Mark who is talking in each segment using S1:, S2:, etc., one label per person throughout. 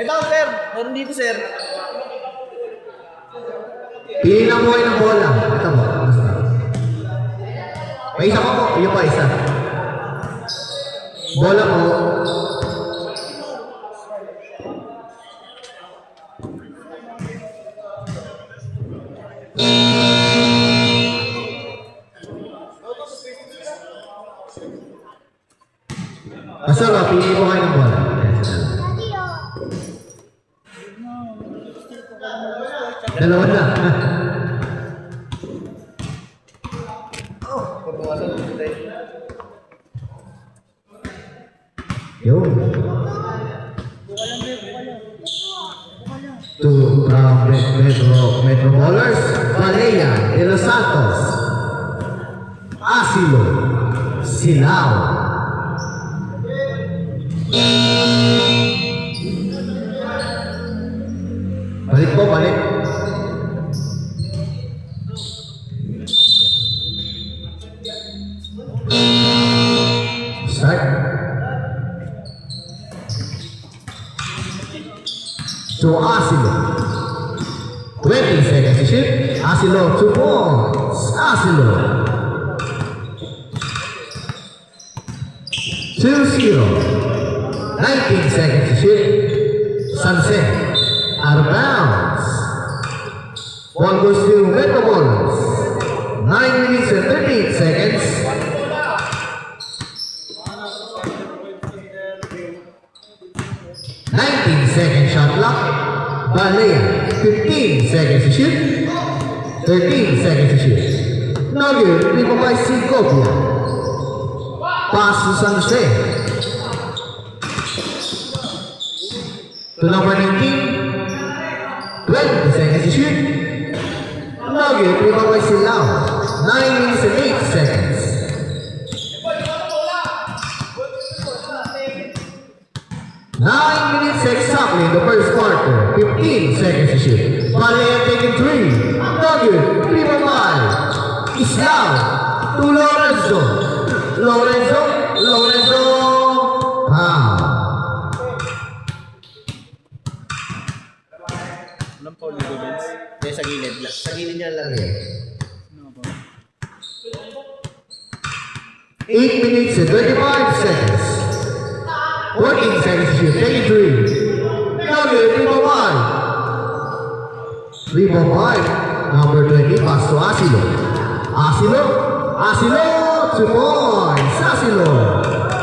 S1: Ito, sir. Meron dito, sir.
S2: Pili lang po kayo ng bola. Ito mo. May isa pa po. Yung pa isa. Bola po. Asal, pili po kayo ng bola. Dalawa na. Yun. Two from Metro Ballers, Valleja de los Santos, Asilo, Silao. Balik po, balik. Start. To Asilo. 20 seconds to shoot. Asilo, 2 points. Asilo. 2-0. 19 seconds to shoot. Sunset. Out of bounds. Ball goes to Metro Ballers. 9 minutes and 13 seconds. Second shot clock. Valleja, 15 seconds to shoot. 13 seconds to shoot. Nugget, Rico by Segovia. Pass to San Jose. To number 19. 20 seconds to shoot. Nugget, Rico by Silao. 9 minutes and 8 seconds. 9 minutes exactly in the first quarter. 15 seconds to shoot. Valleja taking 3. Nugget, 3-5. Islao to Lorenzo. Lorenzo.
S1: Anong foul dito, Vince? Kaya sa gilid lang.
S2: Sa gilid niya lang eh. 8 minutes and 25 seconds. 14 seconds to shoot. 33. Nugget, 3-5. 3-5. Number 20, pass to Asilo. Asilo, 2 points. Asilo,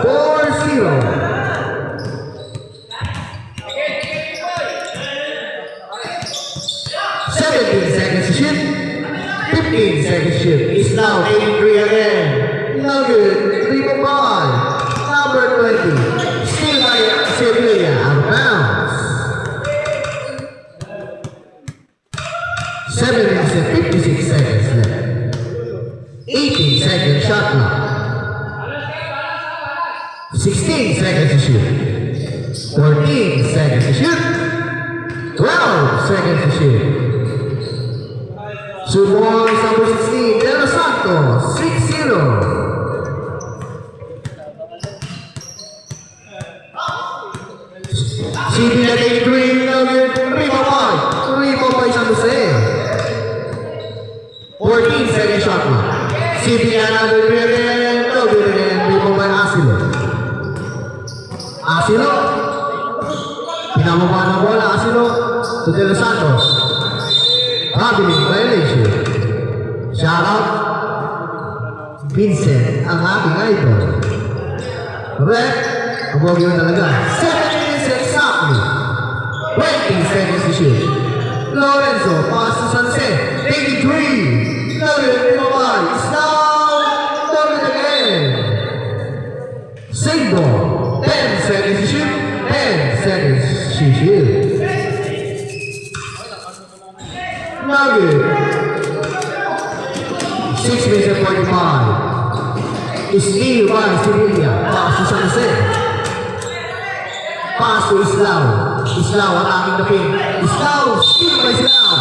S2: 4-0. 17 seconds to shoot. 15 seconds to shoot. It's now 83 again. Nugget, 3-5. Number 20. Still by Sevilla, out of bounds. 7 minutes and 56 seconds left. 18 seconds shot clock. 16 seconds to shoot. 14 seconds to shoot. 12 seconds to shoot. Summons number 16, De Los Santos, 6-0. CBA 83, Nugget, 3-5 San Jose. 14 second shot clock. CBA another 3 again, Nugget again, 3-5 Asilo. Pinamaba ng bola, Asilo to De Los Santos. Traveling violation. Shout out Vincent, ang ating idol. Correct? Kabog yun talaga. 7 minutes exactly. 20 seconds to shoot. Lorenzo, pass to San Jose. 83. Nugget, 3-5. It's now Nugget again. Same ball. 10 seconds to shoot. 10 seconds to shoot. Nugget. 6 minutes and 45. Steal by Sevilla. Pass to San Jose. Pass to Islao. Islao ang aking napin. Islao. Steal by Islao.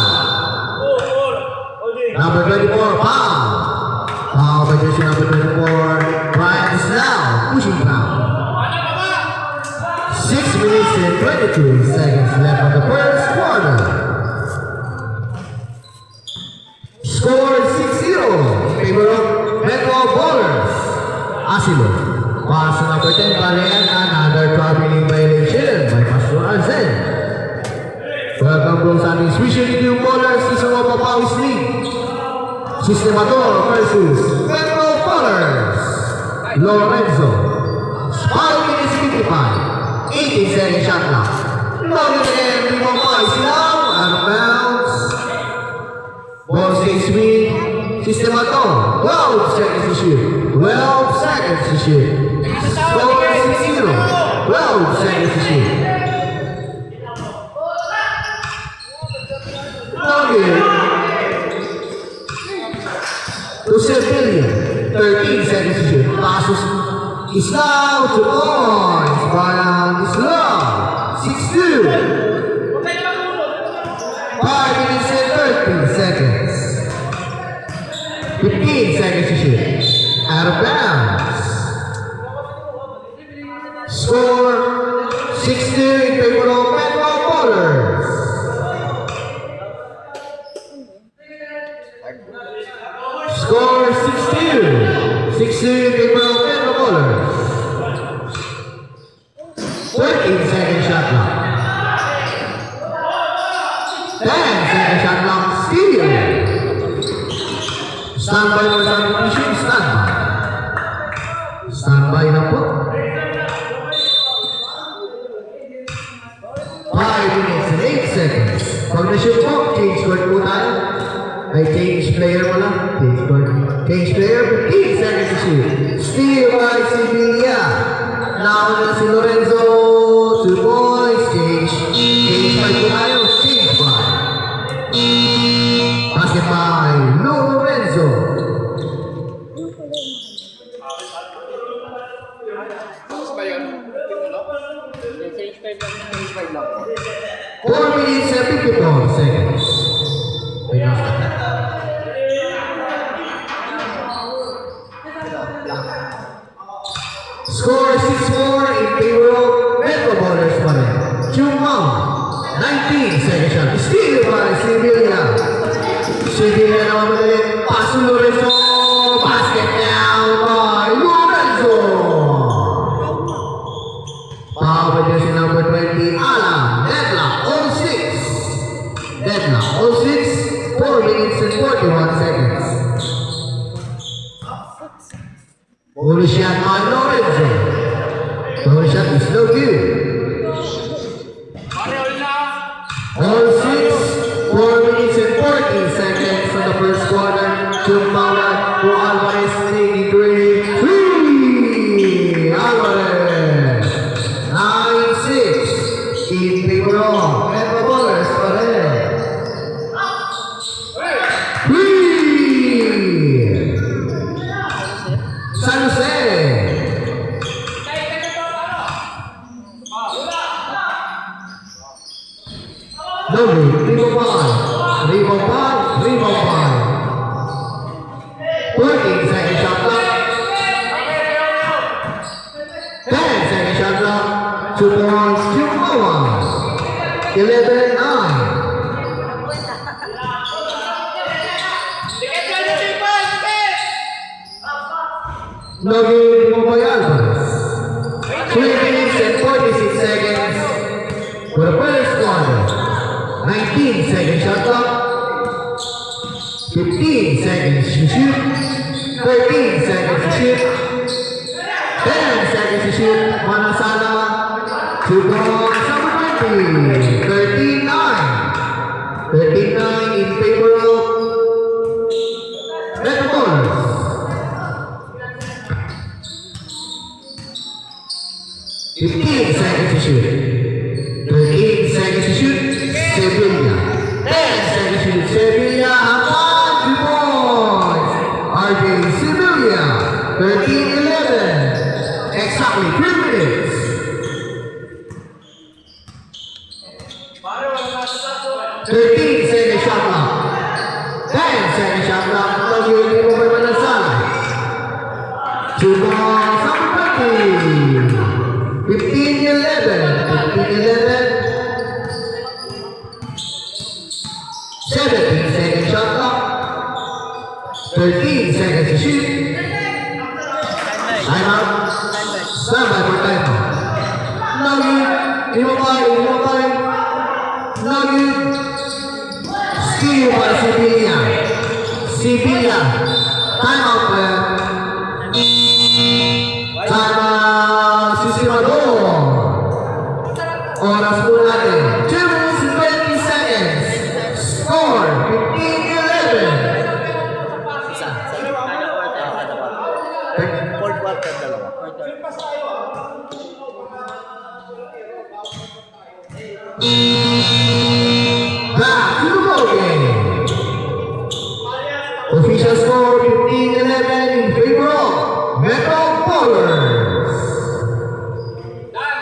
S2: Number 24. Foul. Foul by jersey number 24. Brian Islao. Pushing foul. 6 minutes and 22 seconds left on the first quarter. Score 6-0 in favor of Metro Ballers. Asilo. Pass number 10, Balean, another traveling violation by Pastor Arzen. Welcome to sa aming Swisher Review Ballers sa Europa Pawis League. Sistemator versus Metro Ballers. Lorenzo. Foul is 55. 18 second shot clock. Logan again, Primo Pawis now. Out of bounds. Ball stays with Sistemator. 12 seconds to shoot. 12 seconds to shoot. Score 6-0. 12 seconds to shoot. Logan. To Sevilla. 13 seconds to shoot. Passes is now 2 points. Brian is low. 6-2. 5 minutes and 30 seconds. 15 seconds to shoot. Out of bounds. Score 6-2 in favor of Metro Ballers. Score 6-2. 6-2 in favor of Metro Ballers. 13 second shot clock. 10 second shot clock. Steal. Standby for substitution. Standby. Standby na po. 5 minutes and 8 seconds. Pag na-shoot po, change court po tayo. Ay, change player mo lang. Change court. Change player, 15 seconds to shoot. Steal by Sevilla. Now na si Lorenzo. 2 points. Change. Change by po tayo. Change by. Basket by Lorenzo. Four minutes and 54 seconds. Wait a second. Score 6-4 in favor of Metro Ballers pa rin. Chumang, 19 second shot. Steal by Sevilla. Sevilla naman madali. Pass to Lorenzo. Basket down by Lorenzo. Power by jersey number 20, Alan. Deadlock, all 6. Deadlock, all 6. 4 minutes and 41 seconds. Only shot by Lorenzo. Only shot is no good. All 6, 4 minutes and 40 seconds on the first quarter. Chumpawan to Alvarez, 83. Alvarez. 9-6 in favor of Metro Ballers pa rin. 3. San Jose. Novi, rebound. 14 second shot clock. 10 second shot clock. 2 points, Chumpawan. 11-9. Novi, Alvarez. 3 minutes and 46 seconds for the first quarter. 19 second shot clock. 15 seconds to shoot. 13 seconds to shoot. 10 seconds to shoot. Manasana. 2 points, number 20. 13-9. 13-9 in favor of Metro Ballers. 15 seconds to shoot. 13 seconds to shoot. Sevilla. 10 seconds to shoot. Sevilla. 5 points. RJ Sevilla. 13-11. Exactly 3 minutes. 13 second shot clock. 10 second shot clock. Lagi mo may manasala. 2 points. 15-11. 15-11. seconds to shoot. Time out. Stand by for time out. No good. Immobile. No good. Steal by Sevilla. Time out, player. Time out. Sistimador. Oras po natin. 2 minutes and 20 seconds. Score 15-11.
S1: Fourth quarter, dalawa.
S2: Back to the ball game. Official score 15-11 in favor of Metro Bowlers.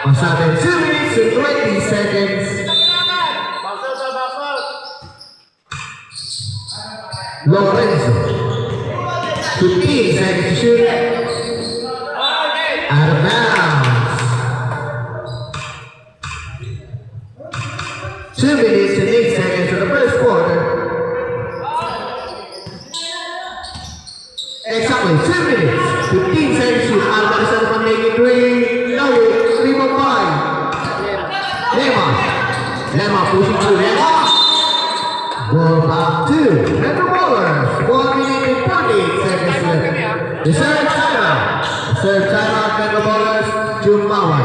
S2: On Saturday, 2 minutes and 20 seconds. Lorenzo. 15 seconds to shoot. Out of bounds. 2 minutes and 8 seconds in the first quarter. Exactly 2 minutes, 15 seconds to shoot. Alba is on making 3. No, 3-5. Lema pushing through. Lema. Ball back to Metro Bowlers. 1 minute and 48 seconds left. The third timeout. Metro Bowlers. Jumawan,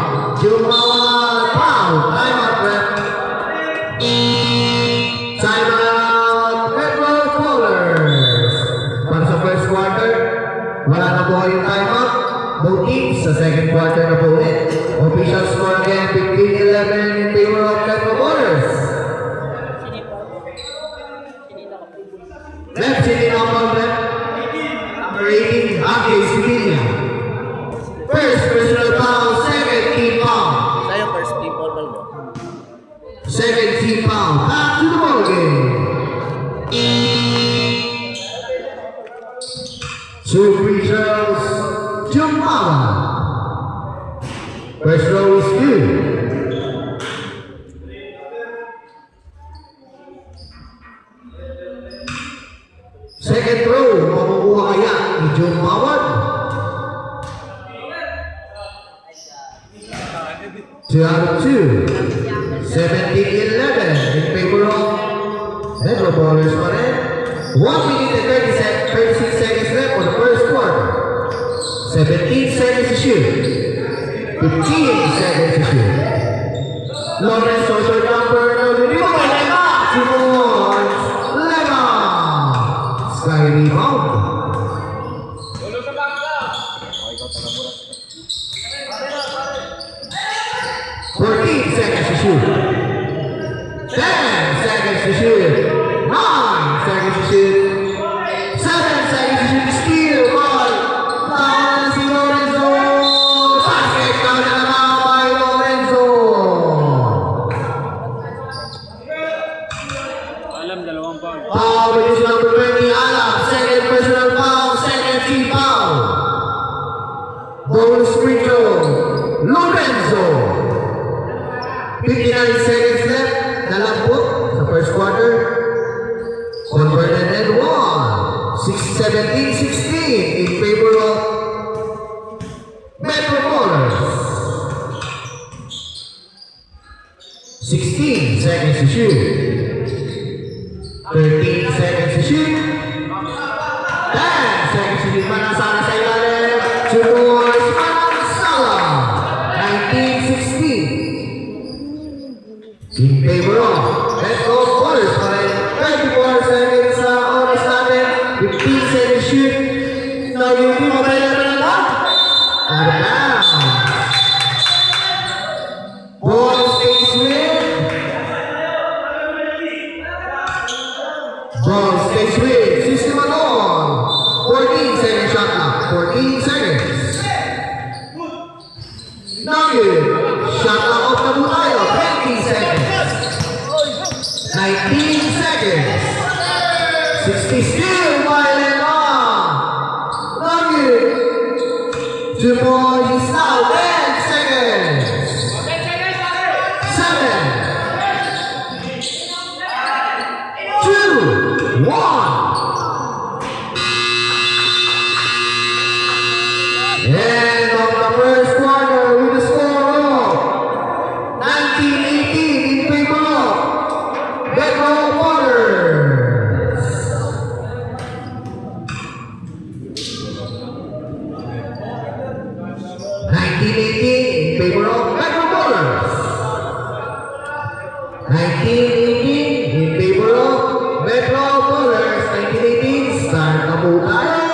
S2: foul. Timeout, ref. Timeout, Metro Bowlers. Para sa first quarter, wala na po yung timeout. Both teams sa second quarter na po ulit. Official score again, 15-11 in favor of Metro Bowlers. Left sitting on left. Number 18, Ake Sevilla. First personal foul, second team foul.
S1: Tayo first team ball mo.
S2: Second team foul. Back to the ball game. Two free throws. Jumawa. First row is good. Second throw, makukuha kaya ni Jumawa. 2 out of 2. 17-11 in favor of Metro Bowlers pa rin. 1 minute and 36 seconds left for the first quarter. 17 seconds to shoot. 15 seconds to shoot. Lorenzo short number. Lema. Simons. Lema. Sky rebound. 14 seconds to shoot. 10 seconds to shoot. 9 seconds to shoot. 7 seconds to shoot. Steal ball. Foul si Lorenzo. Basket down na naman by Lorenzo. Foul by this number 20, Alam. Second personal foul. Second team foul. Bonus free throw. Lorenzo. 59 seconds left. Nalambot sa first quarter. Converted and won. 17-16 in favor of Metro Bowlers. 16 seconds to shoot. 13 seconds to shoot. 10 seconds to shoot. Manasana sa ilalim. Juniors Manasala. 19-16. In favor of Metro Bowlers pa rin. 24 seconds sa oras natin. 15 seconds shoot. Now you be mabaya na lang. Out of bounds. Ball stays with. Ball stays with. Sistimador. 14 seconds shot clock. 14 seconds. Now you. Shot clock off na po tayo. 20 seconds. 19 seconds. 60 still by Lema. Nugget. 2 more is now 10 seconds. 7. 2. 1. favor of Metro Bowlers. 19-18 in favor of Metro Bowlers. 19-18, start na po tayo.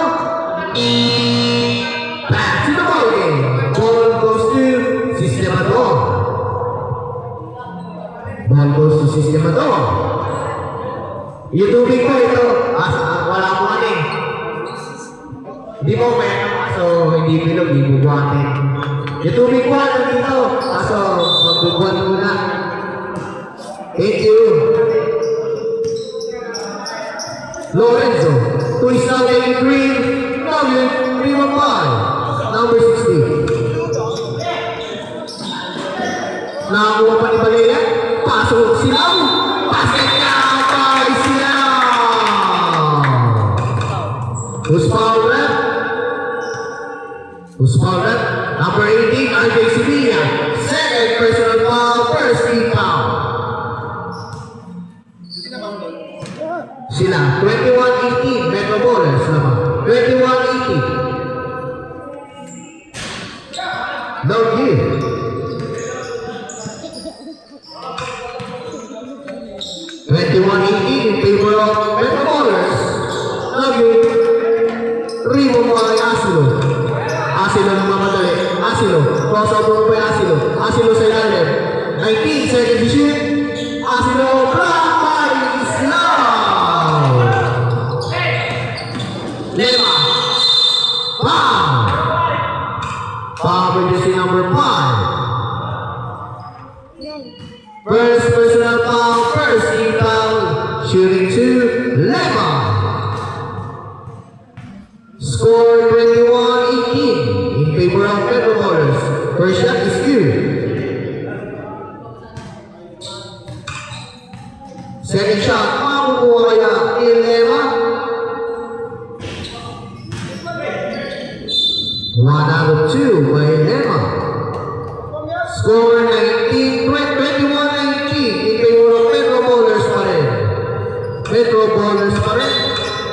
S2: Back to the ball game. Ball goes to Sistemador. Ball goes to Sistemador. Yung tubig ko ito, wala mo ano eh. Hindi mo meron kaso hindi bilog, hindi bubuhatin. Yung tubig ko ano dito, kaso magbubuhat mo na. Thank you. Lorenzo, twist out in green, Logan, 3-1-5, number 60. Nakakuha pa ni Balea, pasok silaw, basket na by silaw. Who's foul rep? Who's foul rep? Number 18, RJ Sevilla, second personal foul, first team foul. Sila, 21-18, Metro Bowlers naman. 21-18. Don't give. 21-18 in favor of Metro Bowlers. Don't give. Rimo mo ay Asilo. Asilo ng mamadali. Asilo. Crossover pa yung Asilo. Asilo sa ilalim. 19 seconds to shoot. Asilo, block by Islam. Lema. Foul. Foul with jersey number 5. First personal foul, first team foul. Shooting to Lema. Score 21-18 in favor of Metro Bowlers. First shot is good. Second shot, makukuha kaya ni Lema. 1 out of 2 by Lema. Score 21-19 in favor of Metro Bowlers pa rin. Metro Bowlers pa rin.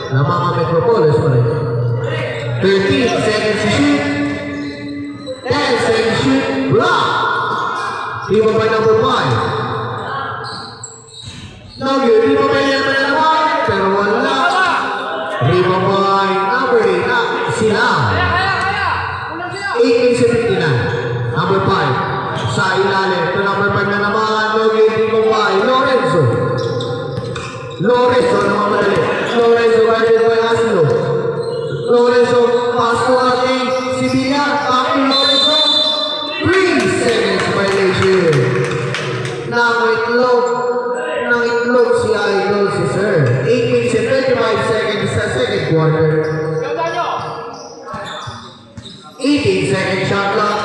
S2: Mga Metro Bowlers pa rin. 13 seconds to shoot. 10 seconds to shoot. Block. Team by number 5. Nagyo, team by number 1. Pero wala. Team by number 8 na sila. 18-59. Number 5. Sa ilalim. Ito number 5 na naman. Nagyo, team by Lorenzo. Lorenzo naman madali. Lorenzo guarded by Asilo. Lorenzo, pass to ating Sevilla, back to Lorenzo. 3 seconds violation. Nang itlog si Idol si Sir. 8 minutes and 35 seconds sa second quarter. 18 second shot clock.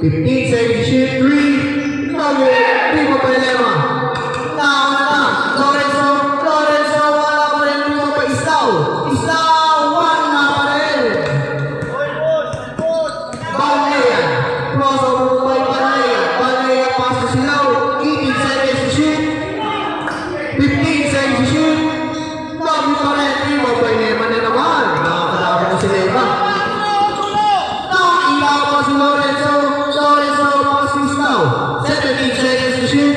S2: 15 seconds shoot 3. Nugget, 3 pa Lema. Lorenzo, wala pa rin 3 pa Islaw. Balea, crossover by Balea. Balea pass to Silaw. 18 seconds to shoot. 15 seconds to shoot. Bago pa rin. Iba pa Lema na naman. Nakakalaban ko si Lema. Ilaw pa si Lorenzo. Lorenzo pass to Silaw. 17 seconds to shoot.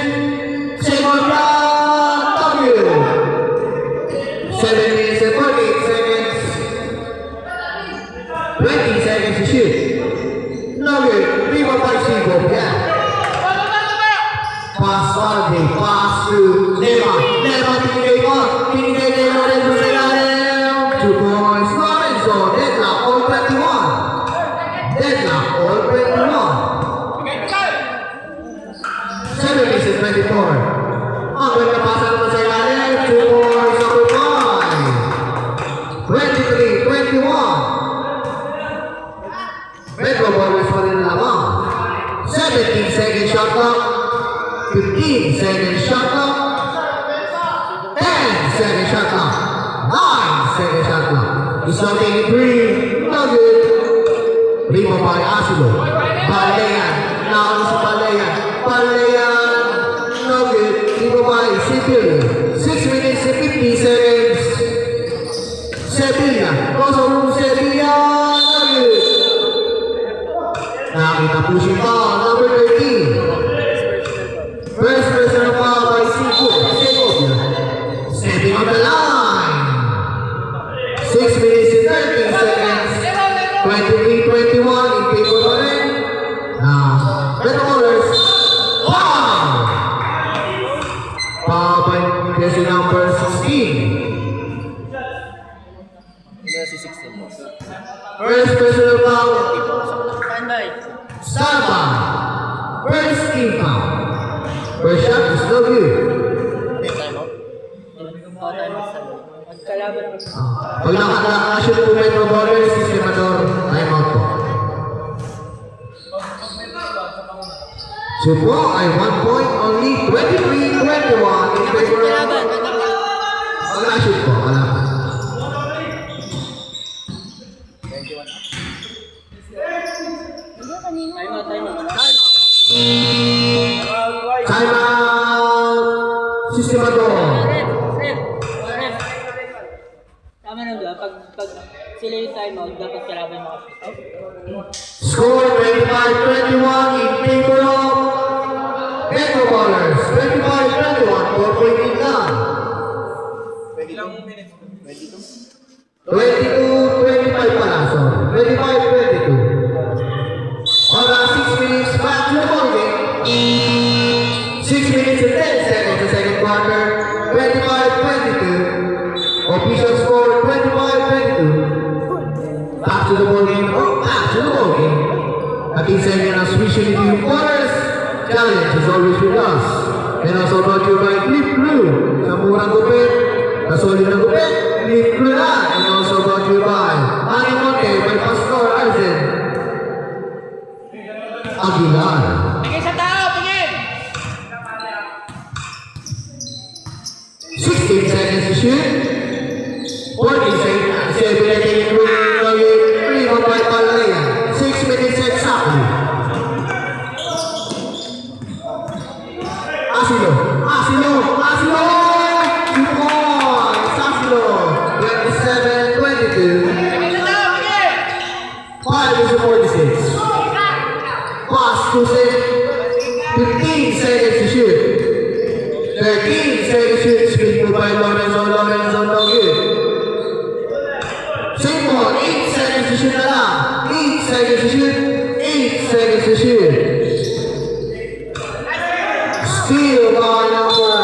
S2: Second round. W. 7 minutes and 48 seconds. 20 seconds to shoot. Nugget, 3-5 yeah. Pass Valde, pass to Lema. Lema, pinigay kay Lorenzo sa ilalim. 2 points, Lorenzo. Deadlock, all 21. Deadlock, all 21. 7 minutes and 24. Ang ganda pasa naman sa ilalim. 2 points, number 5. 23-21. Metro Bowlers pa rin lamang. 17 second shot clock. 15 second shot clock. 10 second shot clock. 9 second shot clock. Isang 83. Nugget. 5 pa Asilo. Balayan. Nakano sa Balayan. Balayan. Nugget. 5 pa Sevilla. 6 minutes and 50 seconds. Sevilla. Crossover Sevilla. Nugget. Nakakita pushing foul, number 13. First personal foul by Seafood. Stepping on the line. 6 minutes and 13 seconds. 23-21 in favor pa rin. Red Colors. Foul! Foul by jersey number 16.
S1: Ito si 16 boss.
S2: First personal foul.
S1: Standby.
S2: Standby. First team foul. First shot is no good.
S1: Time out. Magkalaban ako.
S2: Pag nakashoot po Metro Ballers, si Semador, time out po. So po ay 1 point only, 23-21 in favor of... Pag nakashoot po, wala po. Time out! Si Semador.
S3: Tama na ba? Pag sila yung timeout, dapat kalaban mo kasi.
S2: Score 25-21 in favor of Metro Ballers. 25-21, 4-point lead na. 22-25 pala, sorry. 25-22. On the 6 minutes back to the ball game. 6 minutes and 10 seconds the second quarter. 25-22. Official score 25-22. Back to the ball game. Oh, back to the ball game. Ating second as Mission Review Quarters. Challenge is always with us. And also brought to you by Clip Blue. Sa murang gupit. Sa solid na gupit. Clip Blue na. And also brought to you by Manny Monte by Pastor Arzen Aguilar.
S3: Tingin sa tao! Tingin!
S2: 16 seconds to shoot. 14 seconds. 7 seconds. 3 on by Palaya. 6 minutes exactly. Asilo. Asilo. Asilo. 2 points. Asilo. 27-22.
S3: Tingin sa tao! Tingin!
S2: 5 is 46. Pass to six. 15 seconds to shoot. 13 seconds to shoot. Speed by Lorenzo. Lorenzo, no good. Same ball. 8 seconds to shoot na lang. 8 seconds to shoot. 8 seconds to shoot. Steal by number.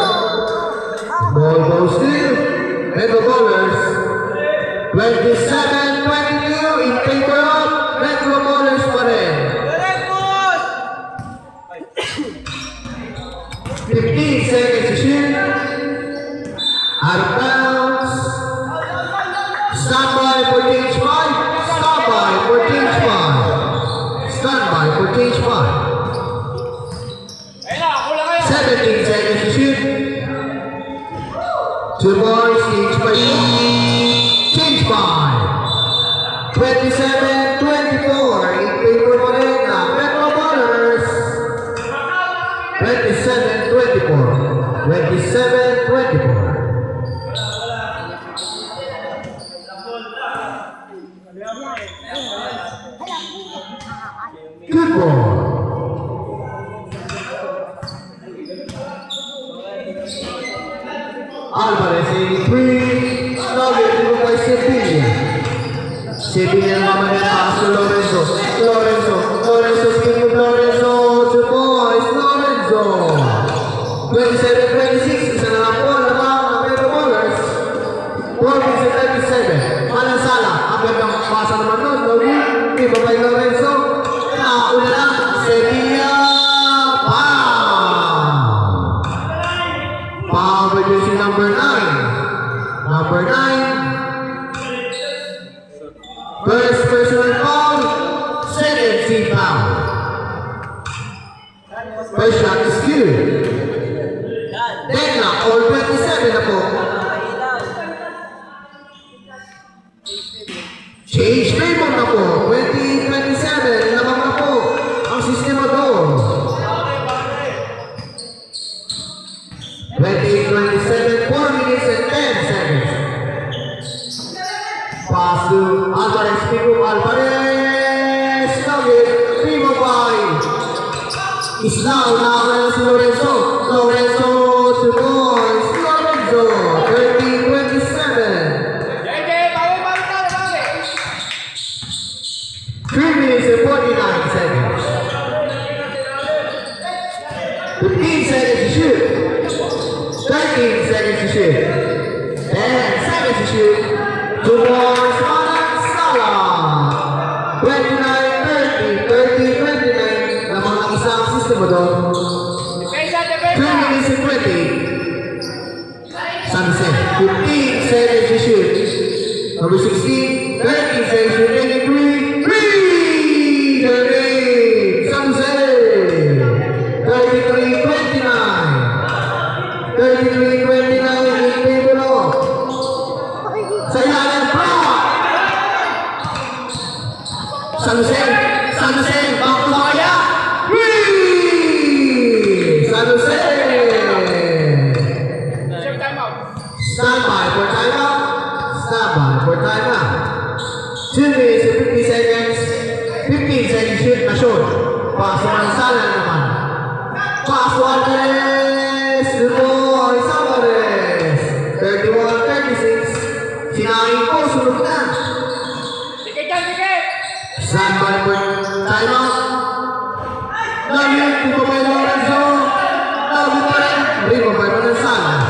S2: Ball goes to Metro Ballers. 27-22 in favor of Metro Ballers pa rin. 15 seconds to shoot. Out of bounds. Stand by for change 5. Stand by for change 5. Stand by for change 5. 17 seconds to shoot. 2 boys, change by 2. Change 5. 27-24 in favor pa rin ng Metro Ballers. 27-24. 27-24. Good ball. Alvarez 83. Snugget dito kay Sevilla. Sevilla naman yung pass to Lorenzo. Lorenzo. Lorenzo, speaking of Lorenzo. Two boys. Lorenzo. 27-26. Isa na lang po. Lamang ng Metro Ballers. 4-37. Malansala. Ang gandang pasa naman nun. Logi. Iba kay Lorenzo. Nakauna lang. Sevilla. Foul. Foul by jersey number 9. Number 9. First personal foul. Second team foul. First shot is good. Then na, all 27 na po. Change favor na po. 20-27. Lamang na po ang sistema doon. 20-27. 4 minutes and 10 seconds. Pass to Alvarez. Pico Alvarez. Nugget. Primo by is now si Lorenzo. Lorenzo to boys. Lorenzo, 30-27. 3 minutes and 49 seconds. 15 seconds to shoot. 13 seconds to shoot. 10 seconds to shoot. Towards Manan Salah. 29-30, 30-29. Lamang ang isang system mo doon. 3 minutes and 20. Sunset. 15 seconds to shoot. Number 16, 13 seconds to shoot. 23, 3! The lead. Sunset. 33-29. 33-29 in favor of Sayalan Brown. Sunset. Sunset. Back to Maya. 3! Sunset. Stand by for timeout. Stand by for timeout. 2 minutes and 50 seconds. 15 seconds shoot na shoot. Paso ng Salah naman. Paso Andres. Lumoy Samares. 31-36. Sinaing po, sunod na. Stand by for timeout. Lagi, Pipapay Lorenzo. Lagi pa rin. Pipapay pa ng Salah.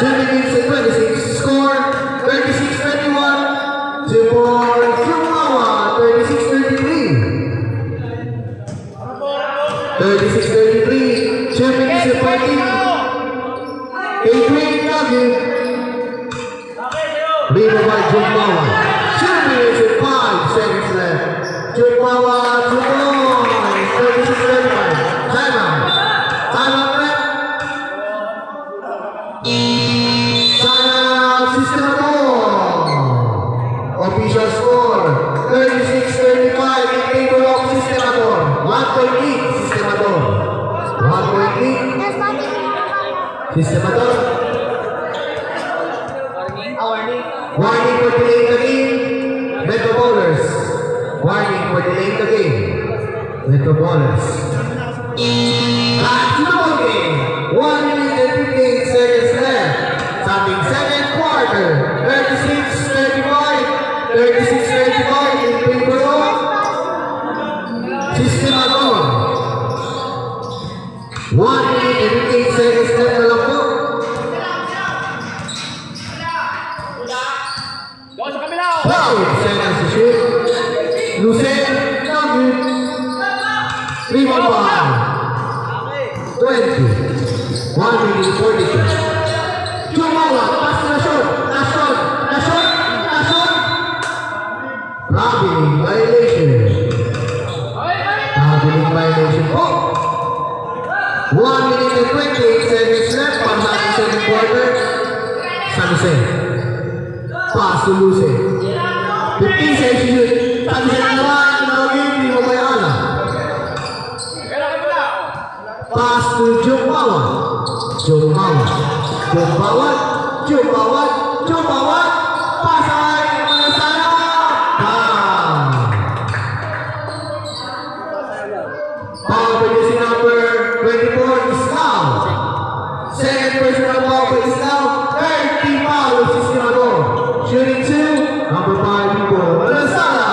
S2: 2 minutes and 26. Score 36-21. 2 points. Jumawa 36-33. 36-33. 2 minutes and 40. Adrian Nugget. Pipapay Jumawa. 2 minutes and 5 seconds left. Jumawa 2 points. 36-35. Timeout. Timeout rep. Timeout Sistemador. Official score 36-35 in favor of Sistemador. 1.8 Sistemador. 1.8 Sistemador. Warning for delaying the game. Metro Bowlers. Warning for delaying the game. Metro Bowlers. Back to the ball game. 1 minute and 58 seconds left. Starting second quarter. 36-35. 36-35 in favor of Sistemador. 1 minute and 58 seconds left na lang po. 12 seconds to shoot. Lucen, Nugget. 3-1-5. 20. 1 minute 42. Jumawa, pass na shot. Na shot. Na shot. Na shot. Traveling violation. Traveling violation po. 1 minute and 28 seconds left. Para sa ating second quarter. San Jose. Pass to Lucen. 15 seconds to shoot. San Jose naman. Nugget, hindi mo kaya alam. Pass to Jumawa. Jumawa. Jumawa. Jumawa. Jumawa. Pasay. Manasana. Power producing number 24 is now. Second personal power is now 30 foul Sistemador. Shooting 2. Number 5 people. Manasana.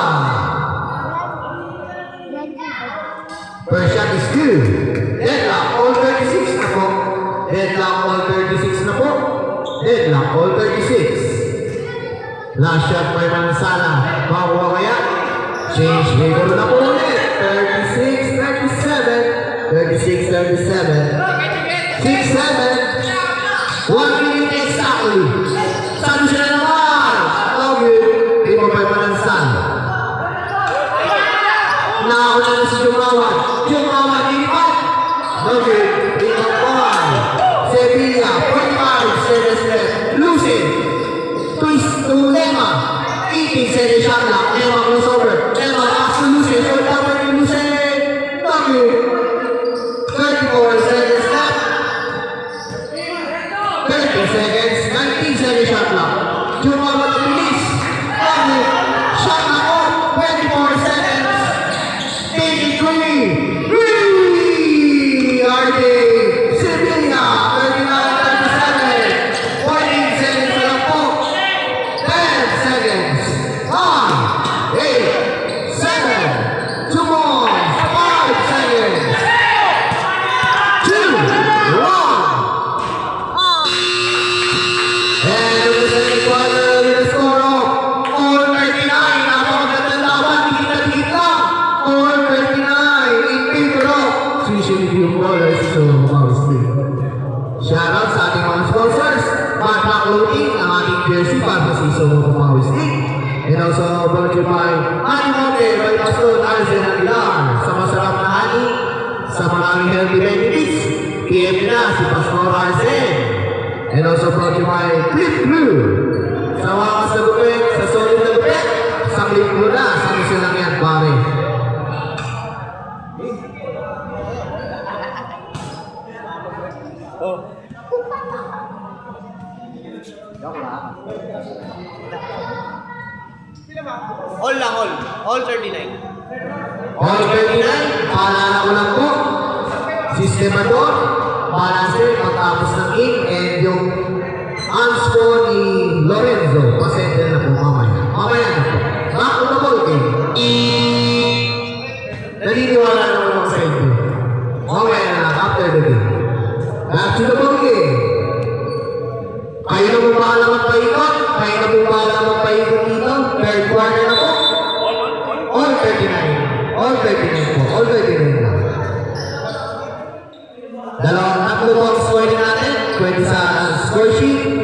S2: First shot is good. Deadlock all 36 na po. Deadlock all 36 na po. Deadlock all 36. Last shot by Manasana. Makuha kaya? Change favor na po ulit. 36-37. 36-37. 6-7. 1 minute exactly. Saan siya na naman? Nugget. Di mo pa Manasana. Nauna na si Jumawa. Jumawa, inipat. Nugget, inipat. Sevilla, 45 seconds left. Lucen. Twist to Lema. 18 seconds shot lang. Lema crossover. Lema, pass to Lucen. Short cover ni Lucen. Nugget. 34 seconds left. 30 seconds. 19 seconds shot lang. Jumawa na bilis. Nugget. Shot lang po. 24 seconds. 83. 3! jersey para sa Isomo Pumawis League. And also brought to you by Honey Monte by Pastor Arzen Aguilar. Sa masarap na honey, sa maraming healthy benefits, PM na si Pastor Arzen. And also brought to you by Clip Blue. Sa mga kasagupin, sa solid na lupit, sa Clip Blue na, sa isa lang yan, pare.
S1: All lang, all. All 39.
S2: All 39, paalala ko lang po, sistemador, balancer, pagtapos ng in, and yung hands po ni Lorenzo, pasensya na po mamaya. Mamaya na po. Back on the ball game. Naniniwala naman ako sa inyo. Mamaya na, after the game. Back to the ball game. Kayo na po bahala magpaikot, kayo na po bahala magpaikot dito, third quarter na po. All 39. All 39 po. All 39 na. Tatlo po ang score natin. Pwede sa score sheet,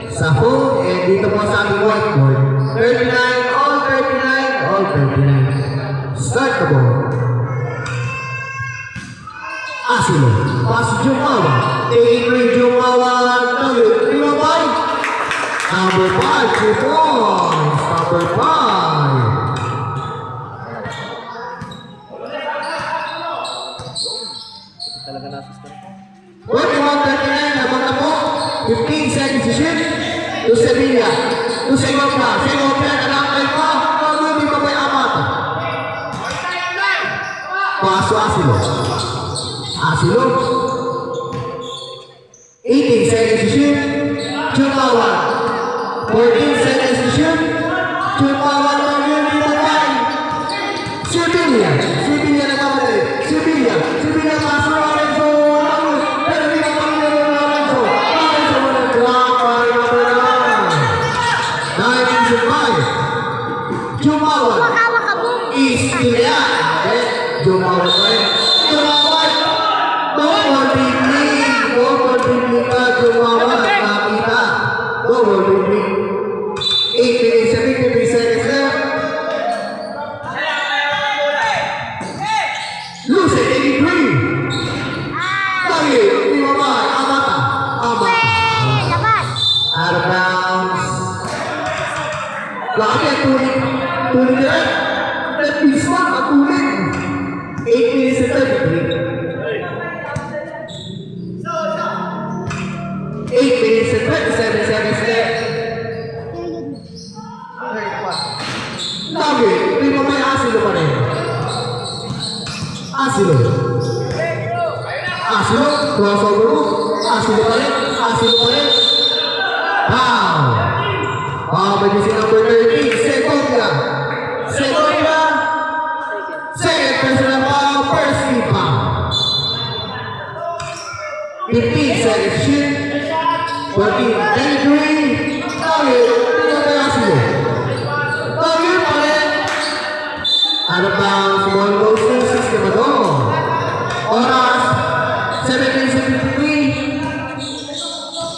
S2: sa phone, and dito po sa ating whiteboard. 39, all 39, all 39. Start the ball. Asilo. Pass Jumawa. Take it Jumawa. Number 5, 2 points. Number 5.
S1: Talaga na-assistant.
S2: 21-39, laban na po. 15 seconds to shoot. To Sevilla. To Segovia. Segovia, nalangkay pa. Hindi pa may amat. Paso Asilo. Asilo. 18 seconds to shoot. Chumawan. 14 seconds to shoot. Chumawan na yun. Hindi pa tayo. Sevilla. Sevilla na kamali. Sevilla. Sevilla paso Lorenzo. Pero hindi na kami na Lorenzo. Lorenzo mo na drop. Ay, number 9. 19-5. Chumawan. Istilia. Chumawan pa rin. Chumawan. Double dribbling. Double dribbling ka. Chumawan. Nakita. Double dribbling. 8 minutes and 53 seconds left. Luce, 83. Lagi, di ba? Amata. Out of bounds. Lagi, tuloy. Tuloy na rin. Nag-piece na, matuloy. 8 minutes and 33. 8 minutes and 27 seconds left. Lagi, di ba may Asilo pa rin? Asilo. Asilo, crossover mo. Asilo pa rin. Asilo pa rin. Pow! May si number 13, Segovia. Segovia. Second personal foul, first team foul. 15 seconds shoot. 14, 93. Lagi, di ba may Asilo? Lagi pa rin. Out of bounds, ball goes to Sistemador. Oras, 17:53.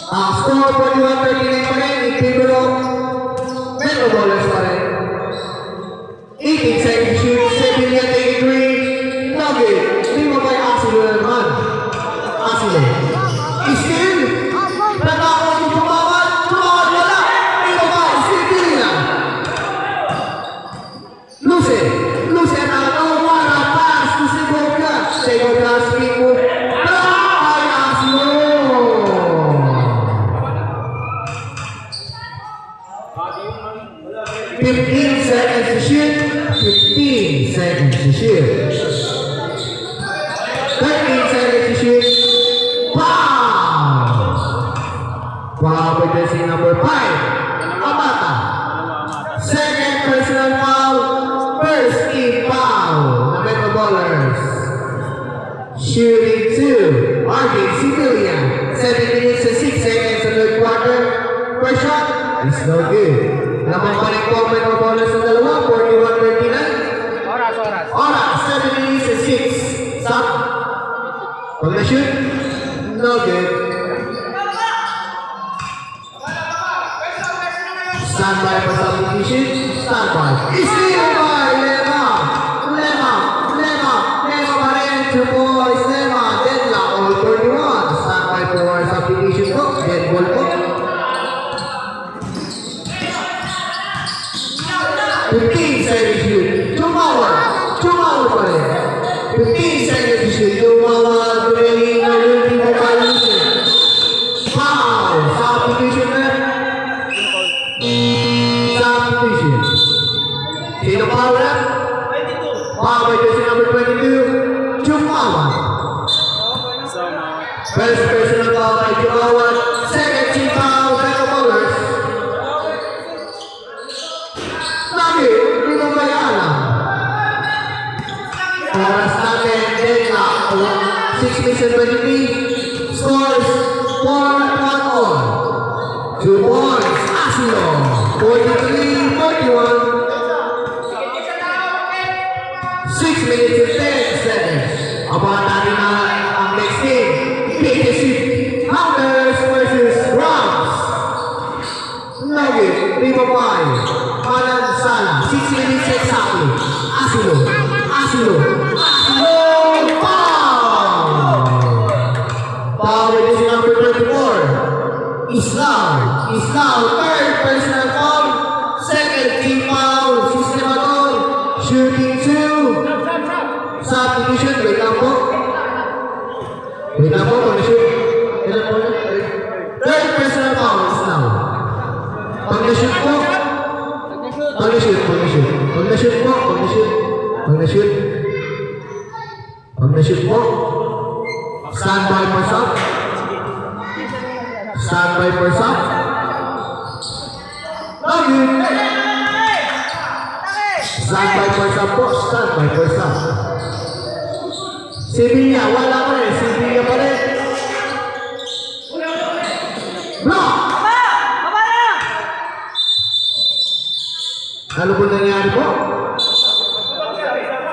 S2: Ang score, 41-39 pa rin. In favor of Metro Ballers pa rin. 18 seconds shoot, Sevilla take 3. Nugget, hindi mo may Asilo na naman. Asilo. Still, nagkakaroon yung Chumawan. Chumawan wala. Hindi ba? Sevilla. Luce. Luce ang wala. Pass to Segovia. Segovia spin move. Ay, Asilo. 15 seconds to shoot. 15 seconds to shoot. 13 seconds to shoot. Pow! Foul by jersey number 5. Amata. Second personal foul. First team foul. The Metro Ballers. Shooting 2. Arvin Sevilla. 7 minutes and 6 seconds in the third quarter. First shot is no good. Lamang pa rin po ang Metro Ballers sa dalawa. 41-39. Oras, 7 minutes and 6. Stop. Pag na-shoot, no good. Power by jersey number 22, Jumawan. First personal foul by Jumawan. Second team foul by the Bowlers. Lagi, hindi mo bayaan. Oras natin, then 6 minutes and 23. Scores 4-1 all. 2 points, Asilo. 43-41. 6 minutes and 10 seconds. Abangan natin ang next game. PKC Hunters versus Rams. Nugget, 3-5. Manansala, 6 minutes exactly. Asilo. Asilo. Asilo. Foul! Foul with number 24. Islam. Islam, third personal foul. Second team foul. Systemator. Shooting 2. Substitution, wait lang po. Wait lang po, pag-shoot. Ilan po yun? Third personal foul, Islam. Pag-shoot po. Pag-shoot, pag-shoot. Pag-shoot po, pag-shoot. Pag-shoot. Pag-shoot po. Stand by for sub. Stand by for sub. Lagi. Stand by for sub po. Stand by for sub. Si Villa, wala pa rin. Si Villa pa rin. Block! Ano po nangyari po?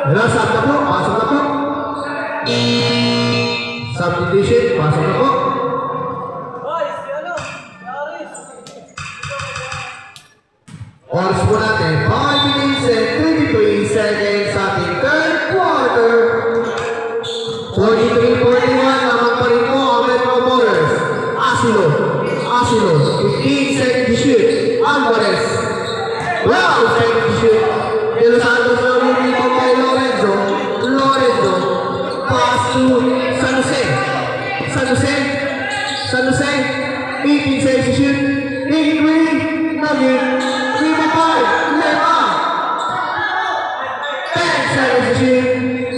S2: Hello, sub na po. Pasok na po. Substitution, pasok na po. Oras po natin, 5 minutes and 23 seconds sa ating third quarter. 43-41 naman pa rin po ang Metro Bowlers. Asilo. Asilo. 15 seconds to shoot. Alvarez. Wow! Seconds to shoot. De Los Santos na rin po kay Lorenzo. Lorenzo. Pass to San Jose. San Jose. San Jose. 18 seconds to shoot. 83. Nugget. 3-5. Lema. 10 seconds to shoot.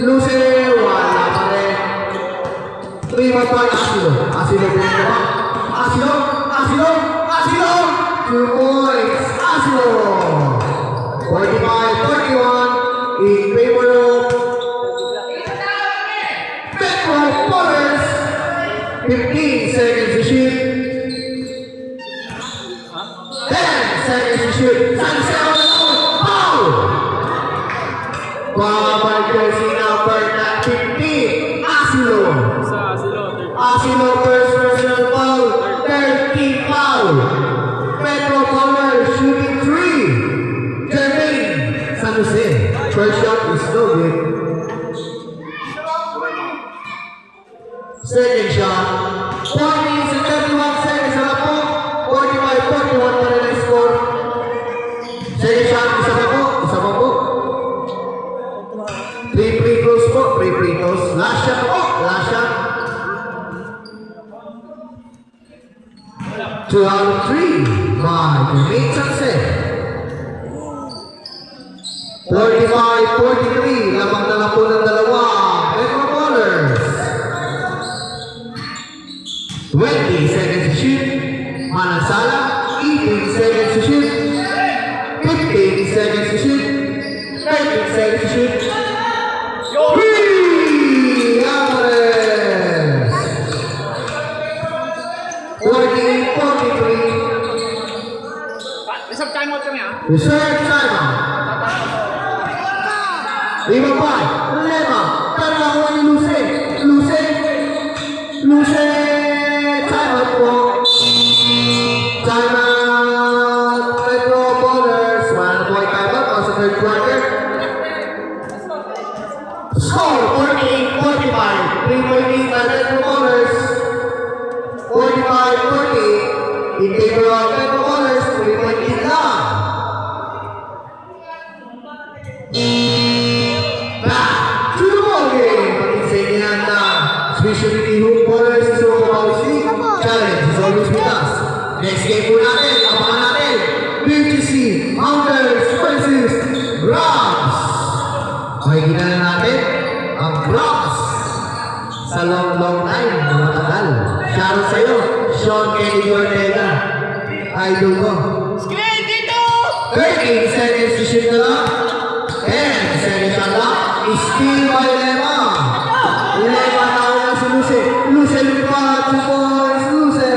S2: Luce. Wala pa rin. 3-5. Asilo. Asilo. Asilo. Asilo. Asilo. 2 points. Asilo. 45-41 in favor of Metro Bowlers. 15 seconds to shoot. 10 seconds to shoot. San foul. Babay jersey number 15. Asilo. Asilo first personal foul. 13 foul. Metro Bowlers shooting 3. Jermaine San Jose. First shot is no good. Second shot. 4 minutes and 31 seconds na po. 45-41 pa rin ang score. Second shot, isa pa po. Isa pa po. 3 free throws po. 3 free throws. Last shot po. Last shot. 2 out of 3 by Jermaine San Jose. 45-43, lamang na lang po ng dalawa, Metro Bowlers. 20 seconds to shoot, Manansala, 18 seconds to shoot, 15 seconds to shoot, 13 seconds to shoot. Alvarez! 48-43.
S3: Reserve timeout kami ah.
S2: Reserve timeout. 5-5. Lema. Tanawa ni Luce. Luce. Luce. Timeout po. Timeout. Metro Bowlers. Wala na po ay timeout. Sa third quarter. Score 48-45. 3-point lead by Metro Bowlers. 45-40. In favor of Metro Bowlers. 3-point lead lang. Back to the ball game. Pag-insenyahan na specialty hoop bowlers sa Super Bowl League. Challenge is always with us. Next game po natin, abangan natin. PGC Hunters versus Rams. Makikita na natin ang Bronx sa long time na matagal. Shoutout sa'yo, Sean Kennedy Ortega. Idol ko.
S1: Screen dito!
S2: 13 seconds to shoot na lang. 10 seconds shot lang. Steal by Lema. Lema na lang si Luce. Luce lumipat. 2 points. Luce.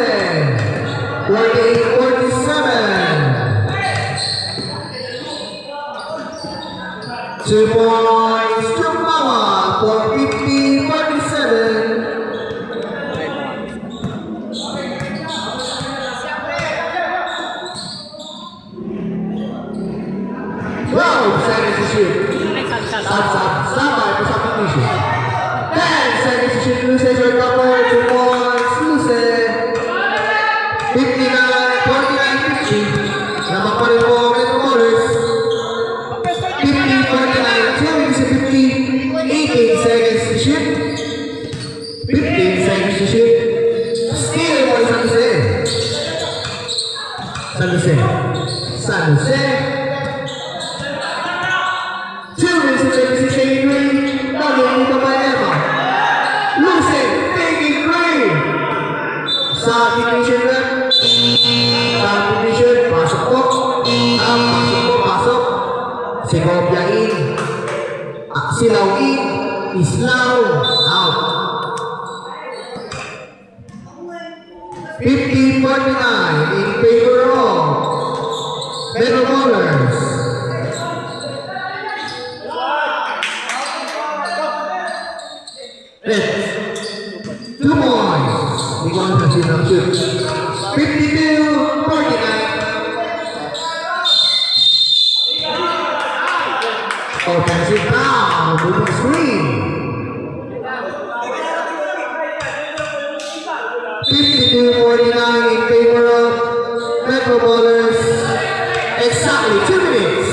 S2: 48-47. 2 points. Chumawa. 450-47. Wow, seconds to shoot. Sabay po sa completion. 10 seconds to shoot. Luce, short couple. 2 points. Luce. 59-49-50. Naman pa rin po Metro Ballers. 50-49. Chewing sa 50. 18 seconds to shoot. 15 seconds to shoot. Steal po San Jose. San Jose. San Jose. 2 minutes and 36 agree. Naging dito by Emma. Luce, taking green. Substitution rep. Substitution, pasok po. Pasok. Segovia in. Silaw in. Islaw out. 50-49 in favor of Metro Ballers. Let's 2 points. Hindi ko lang kasi shoot. 52-49. Offensive foul. Moving screen. 52-49 in favor of Metro Ballers. Exactly 2 minutes.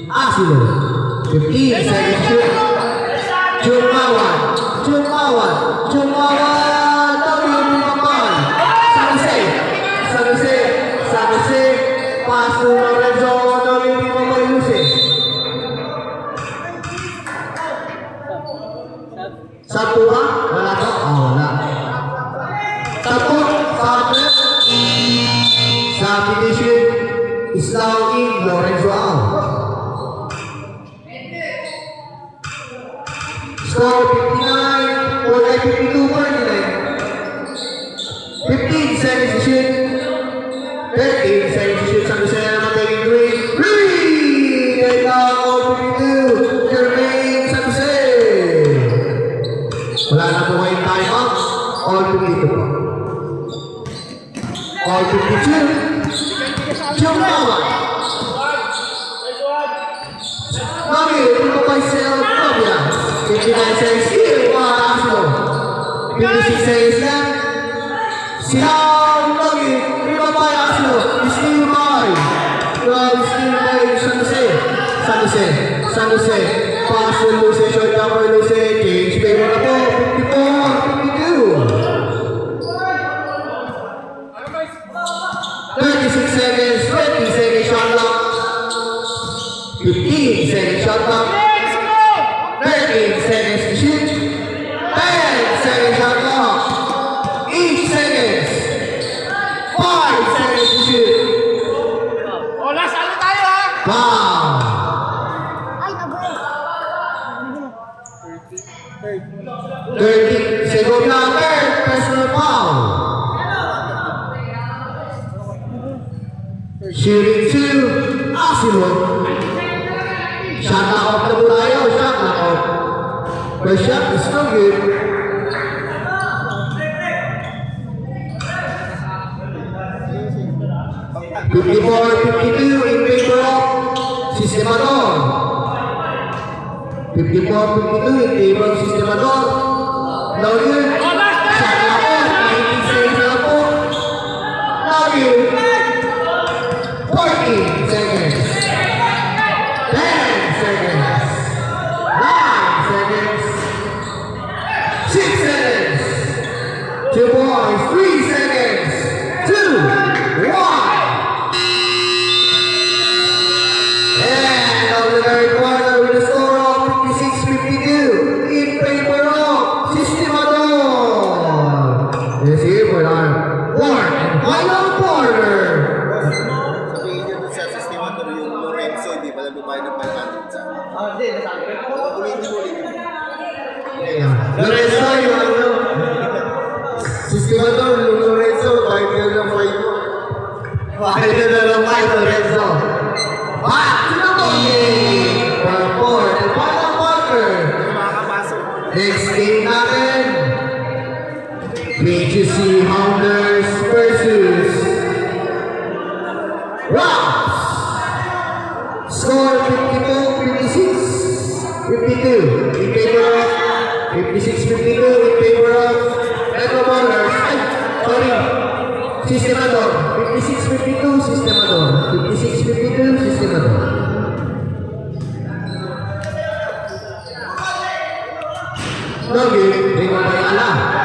S2: Asilo. 15 seconds shoot. Jumawan. San Jose. Pass to Lorenzo. Luce. Satu ba? Wala to? Wala. Satu. Substitution. Islaw in. Lorenzo out. Score 59, 52-49. 15 seconds to shoot. 13 seconds to shoot. San Jose naman taking green. Green! Right now, all 52. Jermaine San Jose. Wala na po kayong time up. All 52 po. All 52. Jumawa. Mami, ito pa sa'yo. 59 seconds here, Asilo. 56 seconds left. Sihaw, lagi. Rima by Asilo. Steal by San Jose. Pass to Luce, short number Luce. Change favor na po. 54, 52. 36 seconds, 20 seconds shot clock. 15 seconds shot clock. 13 seconds to shoot. 10 seconds shot clock. 8 seconds. 5 seconds to shoot.
S1: Last ano tayo ha?
S2: Wow.
S4: Ay, nabay.
S2: 30 Segovia third personal foul. Shooting 2, Asilo. Shot knock-off na po tayo. Shot knock-off. First shot is no good. $54-52 in favor of Sistemador. 54-52 in favor of Sistemador. No good. Shot knock-off. 19 seconds na po. No good. 14 seconds. 10 seconds. 9 seconds. 6 seconds. 2 points. 3 seconds. 2, 1.
S5: nagbabayad ng 500 sa ulitin.
S2: Lorenzo, yung ano? Sistimador, Lorenzo, kahit ka ng 5 mo. Kahit ka na ng 5, Lorenzo. Sino to? Purple. And final quarter. Next game natin. BGC Hounders versus Rocks. Score 52-56. 52 in favor of 56-52 in favor of Retro Ballers. Ay, sorry. Sistemador. 56-52 Sistemador. 56-52 Sistemador. Nogi, Ringo Bayala.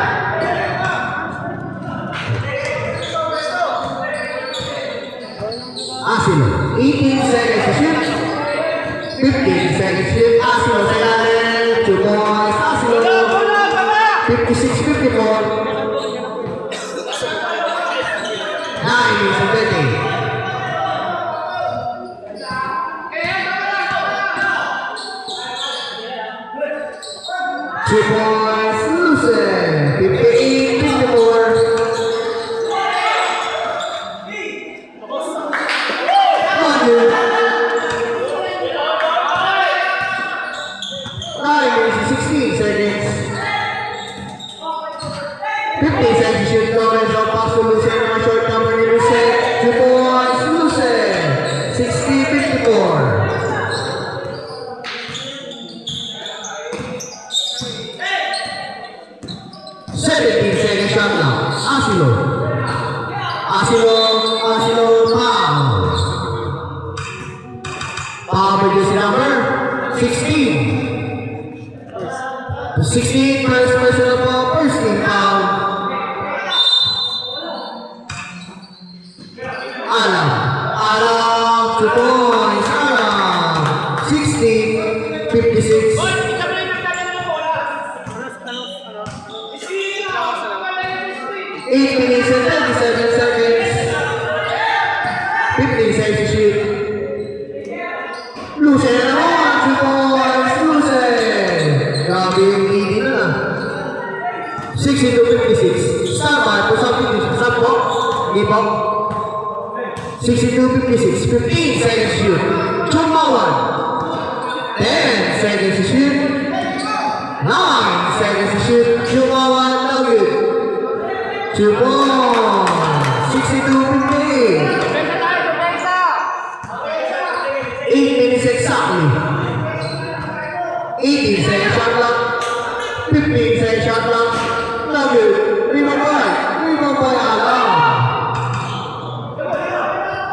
S2: Asilo. 18 seconds to shoot. 15 seconds to shoot. Asilo sa ilalim. 2 points. Asilo. 56-54. 9 minutes and 30. Two points, Lucen. 58-54. Number 16. 16 first personal foul, first team foul. Alam, 2 points, Alam. 16-56. 8 minutes and 37 seconds. 15 seconds to shoot. Lucen na naman, 2 points, Lucen. Grabe yung leading na. 60-56. Sama, ito sa 56. Saan po? Hindi po. 62-56. 15 seconds to shoot. Chumawan. 10 seconds to shoot. 9 seconds to shoot. Chumawan, no good. 2 points. 62-58. 8 minutes exactly. 18 seconds shot clock. 15 seconds shot clock. No good. Rebound by Alam.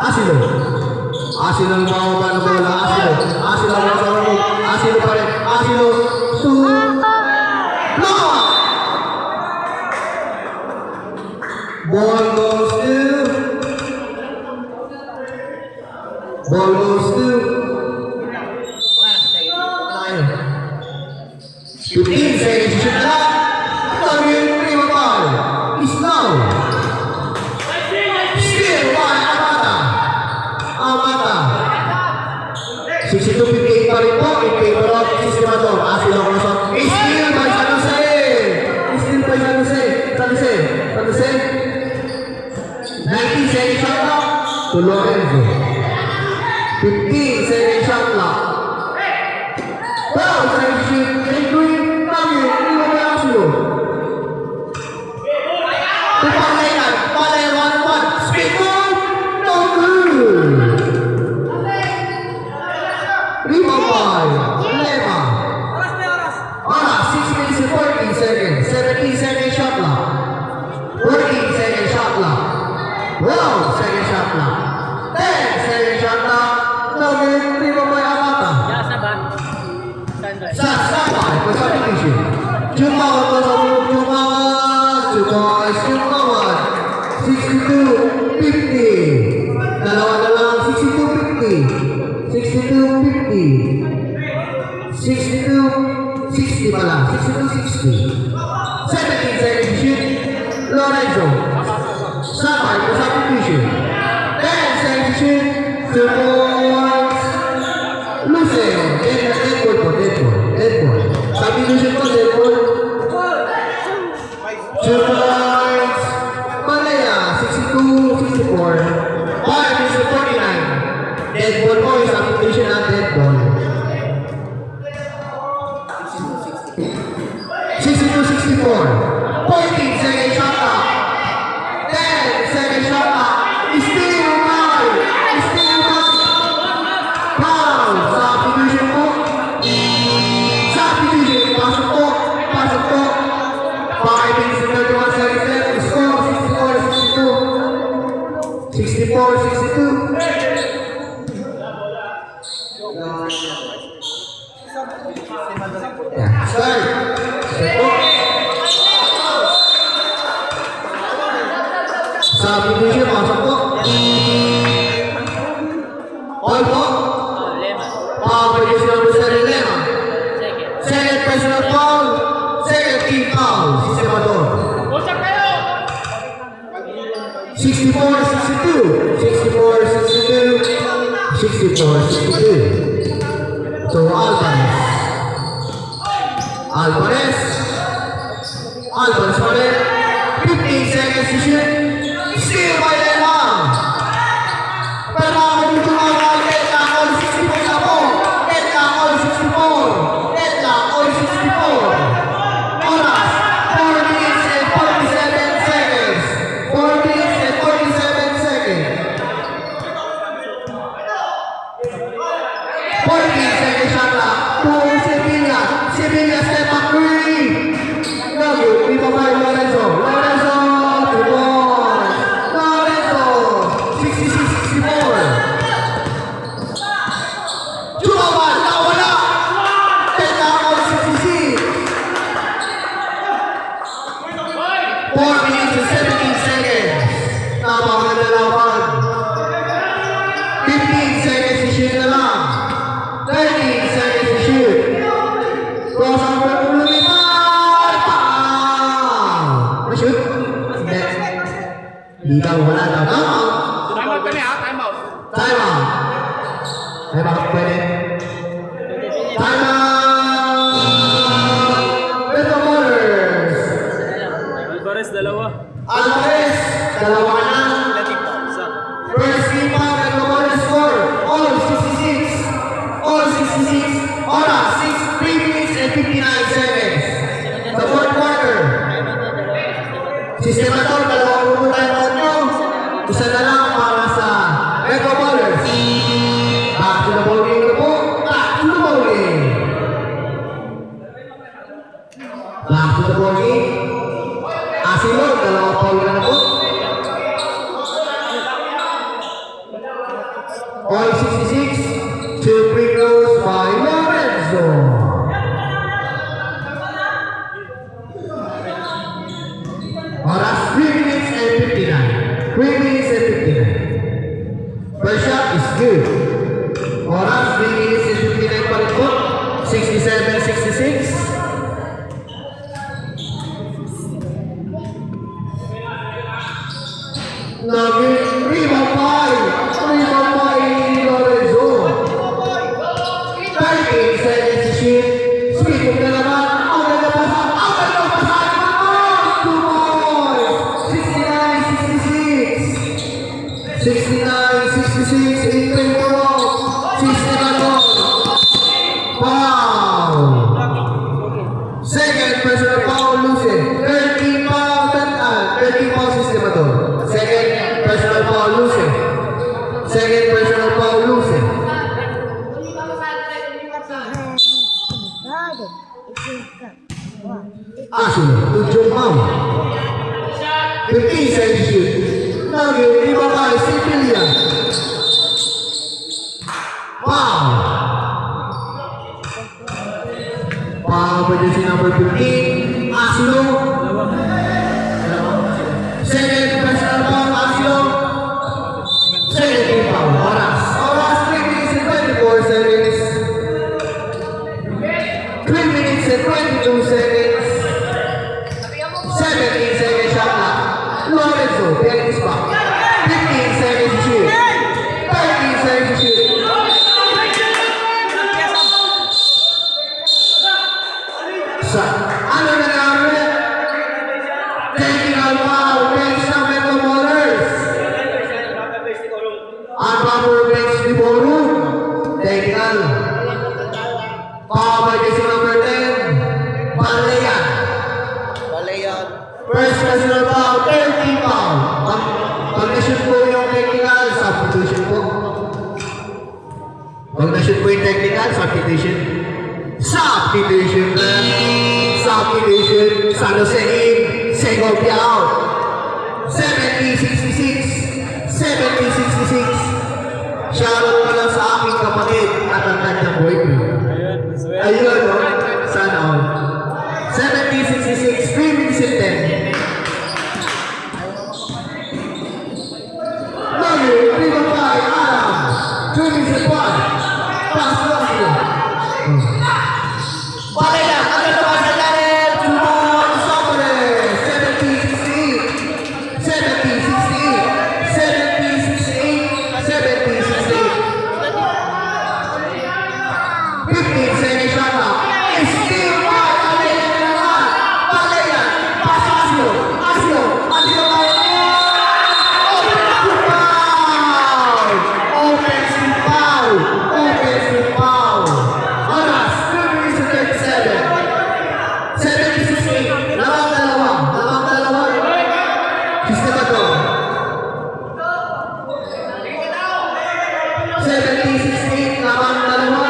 S2: Asilo. Asilo ang mawaba ng bola. Asilo ang mawaba ng bola. Asilo pa rin. Asilo. No! Ball goes to 15 seconds to shoot the shot. Rebound ball. Is now. Steal by Amata. 62-58 pa rin po in favor of Sistemador. Asilo ang kusot. Steal by San Jose. Steal by San Jose. 19 seconds shot clock to Lorenzo. 15 seconds shot clock. 12 seconds shoot. And green. Nugget. Rebound by Asilo. Palayan. 1-1. Spin move. No good. Rebound by Lema. Oras. 6 minutes and 14 seconds. 17 seconds shot clock. 14 seconds shot clock. 12 seconds shot clock. 10 seconds shot clock. Nugget. Rebound by Amata. Standby for substitution. Chumawan for Chumawan. 2 points. Chumawan. 62-50. Dalawa na lang. 62-50. 62-60 pala. 62-60. 17 seconds to shoot. Lorenzo. Standby for substitution. 10 seconds to shoot. 2 points. Dead ball po, yung substitution na dead ball. 62-64. 14 second shot clock. 10 second shot clock. Still foul. Still foul. Foul. Substitution po. Substitution. Pasok po. Pasok po. 5 minutes and 31 seconds left. Score 64-62. 64-62. Yeah. Start. Substitution, pasok po. All po.
S3: Oh, lemon.
S2: Foul by Jesse number 7, Lema.
S3: Second.
S2: Second personal foul. Second team foul. Sistemador.
S1: Usap kayo!
S2: 64-62. 64-62. 64-62. So Alvarez. Alvarez pa rin. 15 seconds to shoot. Steal by Lema. Pero ako dito mga mga get lang all 64 na po. Get lang all 64. Get lang all 64. Oras, 4 minutes and 47 seconds. 4 minutes and 47 seconds. 14 seconds shot clock. To Sevilla. Sevilla step back three. Love you. Viva by Lorenzo. Lorenzo. Two points. Lorenzo. 66-64. Chumaman. Nawala. Get down on 66. 4 minutes and 17 seconds. Tama na laban. 15 seconds to shoot na lang. 30 seconds to shoot. Cross ang lumipad. Ma-shoot? Hindi. Hindi ka wala na. Tama.
S1: Time out kami ha, time out.
S2: Time out. Ay, bakit pwede? Time out. Metro Motors.
S3: Alvarez, dalawa.
S2: Alvarez. Dalawa ka na. First team out, Metro Motors score. All 66. All 66. Oras, 3 minutes and 59 seconds. The fourth quarter. Sistemador, dalawang pupuntahan mo nyo. Isa na lang para sa Metro Motors. Back to the ball game na po. Back to the ball game. Back to the ball game. Asilog, dalawang foul ka na po. All 66. 2 free throws by Lorenzo. Oras 3 minutes and 59. 3 minutes and 59. First shot is good. Oras 3 minutes and 59 pa rin po. 67-66. Naging rebound by Lorenzo. 30 seconds to shoot. Speed mo na naman. Ang ganda pasan. Ang ganda pasan. 2 points. 69-66. 69-66. In control. Sistemador. Foul. Second personal foul, Luce. 13 foul, 13 foul, Sistemador. Second personal foul, Luce. Second personal foul, Luce. Ashley, Ujjum Mam. 15 seconds to shoot. Now you rebound by Sevilla. Foul. Foul by jersey number 15. Aslo. Second personal foul, Aslo. Second team foul. Oras 3 minutes and 24 seconds. 3 minutes and 22 seconds. 17 seconds shot clock. Lorenzo, get this back. 15 seconds to shoot. 13 seconds to shoot. Ano nangyari? Technical foul against number Pag na-shoot po yung technical, substitution. Substitution na. Substitution. San Jose in. Sego out. 70-66. 70-66. Shoutout ko lang sa aking kapatid at ang kanyang boyfriend. Ayun, no? Sana all. 70-66. 3 minutes and 10. Lagi, 3-5, Adam. 2 minutes and 1. Pass lang yun.
S5: Bakit lang? Ang ganda pa sa lalim!
S2: Tumon, Sopre. 70-68. 70-68. 70-68. 15 seconds shot clock. It's still five. Palayan na naman. Palayan. Pass to Asio. Asio. Asio by offensive foul. Offensive foul. Oras, 2 minutes and 37. 76. Labang dalawa. Labang dalawa. Sistema to. 70-68. Labang dalawa.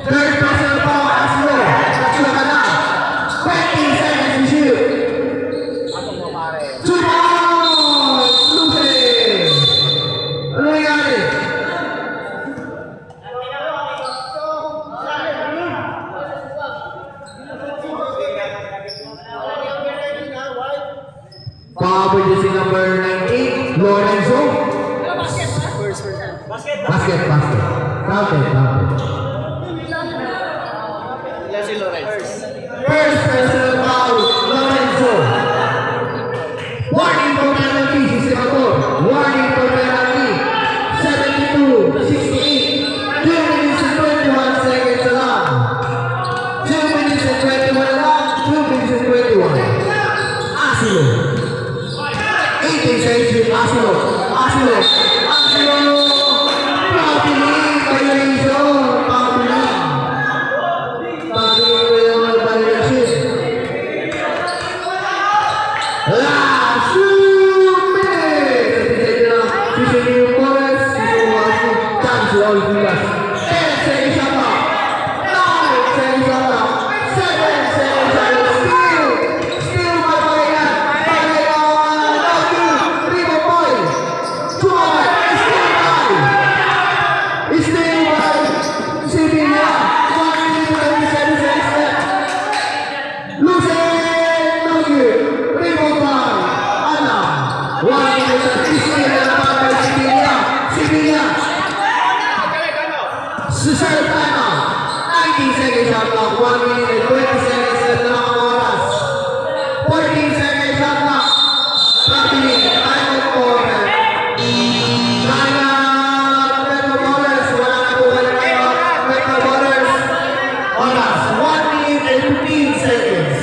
S2: Third personal foul, Aslo. Aslo ka na. 20 seconds to shoot. 2 points! Lupin! Ano nangyari? Power jersey number 19, Lorenzo. Basket. Counted.
S5: Yan si Lorenz.
S2: First personal foul, Lorenzo. Warning for penalty, Sistemator. Warning for penalty. 72-68. 2 minutes and 21 seconds lang. 2 minutes and 21 lang. 2 minutes and 21. Asilo. 18 seconds, Asilo. Pabiling, violation. Last 2 minutes! Susunod yung Forest, susunod yung chance all Vilas. 10 seconds shot clock. 9 seconds shot clock. 7 seconds shot clock. Still by Palayan. Palayan, 3 point. 12, still by Sevilla. 1 minute and 37 seconds left. Lucen, no good. 3 point. Adam. 1 minute and 16 na naman by Sevilla. Susunod time out. 19 seconds shot clock. 1 minute and 20 seconds left na ang oras. 14 seconds shot clock. Pabiling, time out for Metro Ballers. Wala na po kayo ng Metro Ballers. Oras, 1 minute and 15 seconds.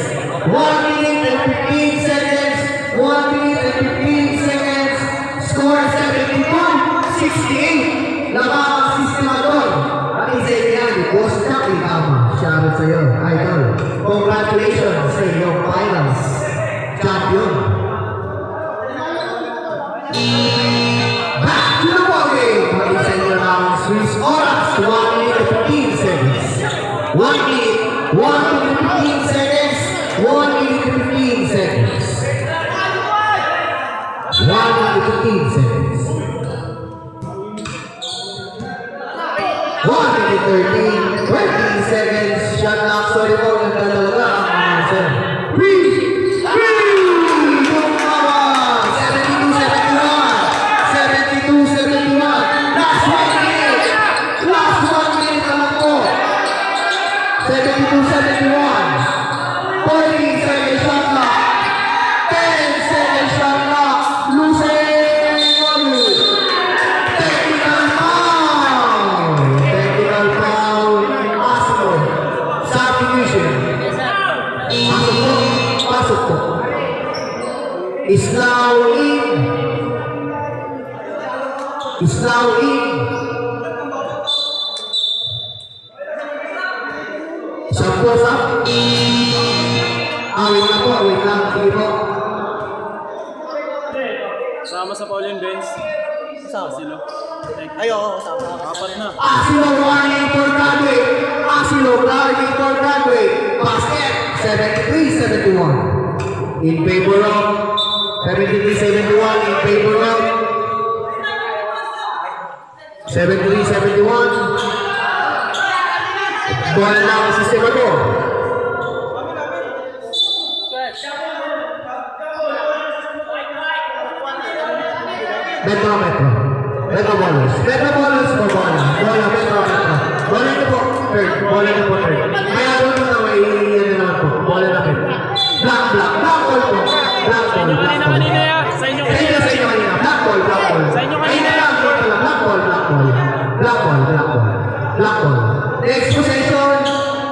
S2: 1 minute and 15 seconds. 1 minute and 15 seconds. Score 72-68. Labang ang Sistemator. At isa yan, boss Chucky, tama. Shoutout sa'yo, idol. Congratulations sa iyong finals. Champion. Back to the ballgame. Mag-isa nyo ng Swiss Oras. 1 minute and 15 seconds. 1 minute. 1 minute and 15 seconds. 1 minute and 15 seconds. 1 minute and 15 seconds. 1 minute 20 seconds. Shot clock. Sorry po, nagdadalaga ang mga sir. 3! Tumawa! 72-71. Last 1 minute. Last 1 minute naman po. 72-71. 40 seconds shot clock. 10 seconds shot clock. Lucen, technical foul. Aslo. Substitution. Pasok po. Islaw in. Isang post up. Awin na po, awin lang. Sige po.
S6: Kasama sa Pauline Benz.
S5: Kasama?
S6: Silo.
S5: Ay, oo, kasama.
S6: Apat na.
S2: Asilo warning for graduate. Asilo warning for graduate. Basket 73-71. In favor of 73-71 in favor of 73-71. Bola lang ang sistema to. Metro. Metro Ballers. Metro Ballers po bola. Bola, Metro. Bola na po. Third. Bola na po third. Kaya doon na may ano naman po. Bola na po. Black ball po. Black ball.
S6: Kanina ya. Sa inyo
S2: Sa inyo kanina. Black ball.
S6: Sa inyo kanina.
S2: Black ball. Next possession.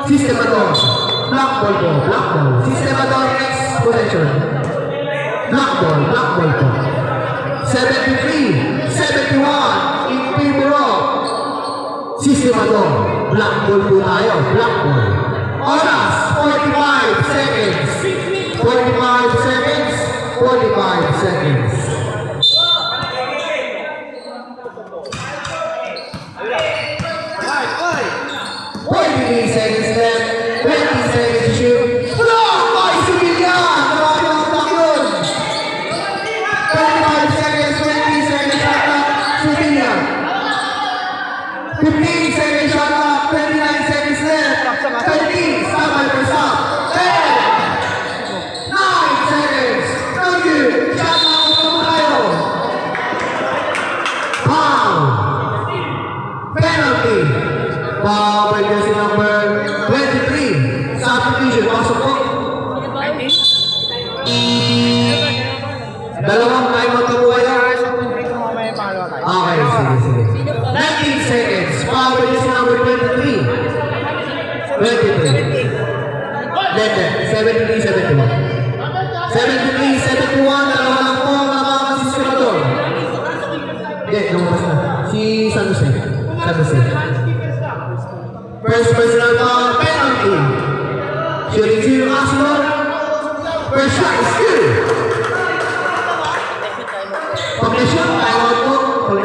S2: Sistemador. Black ball po. Sistemador next possession. Black ball po. 73-71 in favor of Sistemador. Black ball po tayo. Black ball. Oras, 45 seconds. 45 seconds. Seconds left, 20 seconds to shoot. Block by Sibilian! Marami ang block yun! 25 seconds, 20 seconds shot clock, Sibilian. 15 seconds shot clock, 29 seconds left. 13, stop by first stop. 10, 9 seconds. Thank you. Shot clock po tayo. Foul. Penalty. Foul by jersey number 23. Substitution. Pasok po. Dalawang timeout na po kayo. Okay, sige. 19 seconds. Foul by jersey number 23. 73-71. 73-71. Dalawa lang po. Nakakas si Sistemador. Hindi, lumabas na. Si San Jose. First personal foul, penalty. Shooting zero, Asmor. First shot is good. Pag-shoot, timeout po. 19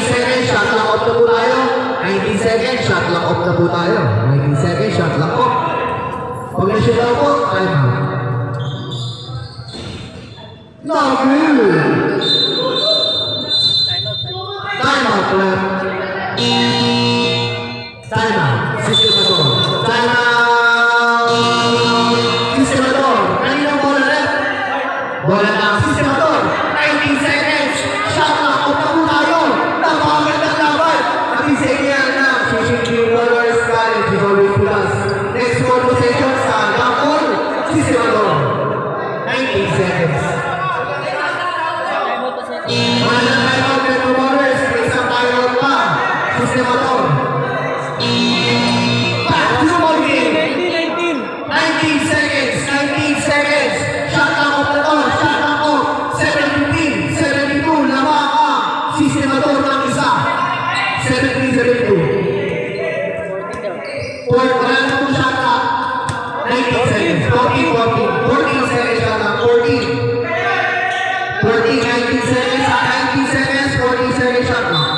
S2: seconds, shot lang off na po tayo. 19 seconds, shot lang off na po tayo. 19 seconds, shot lang off. Pag-shoot daw po, timeout. No good. Timeout left. Timeout. Sistemador. Kanina bola left. Bola na. Sistemador. 19 seconds. Shot na. Out na po tayo. Napakagandang laban. Natisenya na. Shishing Warriors College is always with us. Next one possession sa Gapon. Sistemador. 19 seconds. Walang timeout Metro Warriors. May isang timeout pa. Sistemador. Back to the ball game. 19 seconds. Shot lang off na to. 72. Lamang ka. Sistemador ng isa. 73-72. Wala na po shot clock. 19 seconds. 14 seconds shot clock. 19 seconds. 14 seconds shot clock.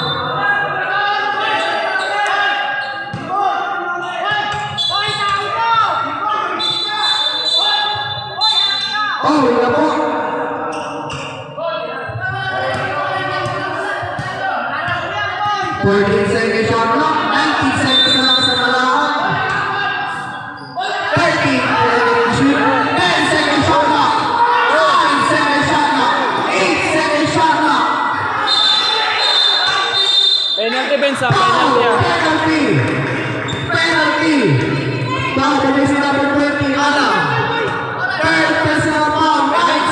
S2: Oh, wala po. Fourteen seconds shot clock. 19 seconds na lang sa kalaban. 13 seconds shoot. 10 seconds shot clock. 9 seconds shot clock. 8 seconds shot clock.
S6: Penalty Benz ha.
S2: Foul.
S6: Penalty ha.
S2: Penalty. Foul by jersey number 20, Adam. Third personal foul. Right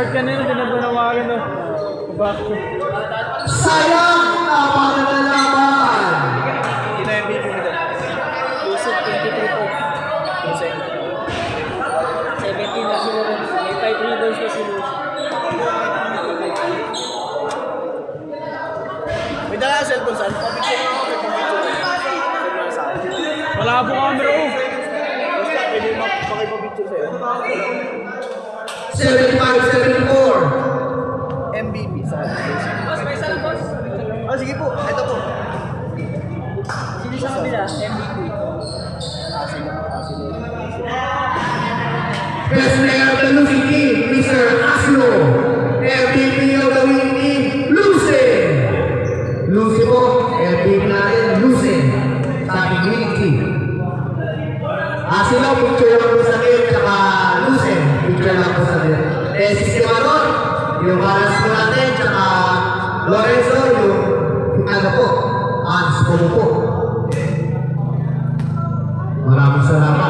S6: kanina, pinagmanawagan no. Bakit?
S2: Sayang! Laban na laban!
S5: Sino yung MVP mo doon?
S3: Yusuf, 23 po.
S5: Jose.
S3: 17 na si Lorenzo. May 5 rebounds na si Luz.
S5: May dala ang cellphone saan? Papicture mo ako. May picture. Send mo na sa akin.
S6: Wala po camera oh.
S5: Basta pwede mo makipapicture sa'yo.
S2: 75-74.
S5: MVP sa akin.
S3: Boss, may isa lang, boss.
S5: Ah, sige po. Ito po.
S3: Sino sa kabila? MVP.
S2: Best player of the losing team, Mr. Aslo. MVP of the winning team, Lucen. Lucen po, MVP natin, Lucen. Sa ating winning team. Aslo, picture lang po sa akin, tsaka Lucen, picture lang po sa akin. Eh, si Simanon, yung balance po natin, tsaka Lorenzo, yung ano po, Ans po po. Maraming salamat.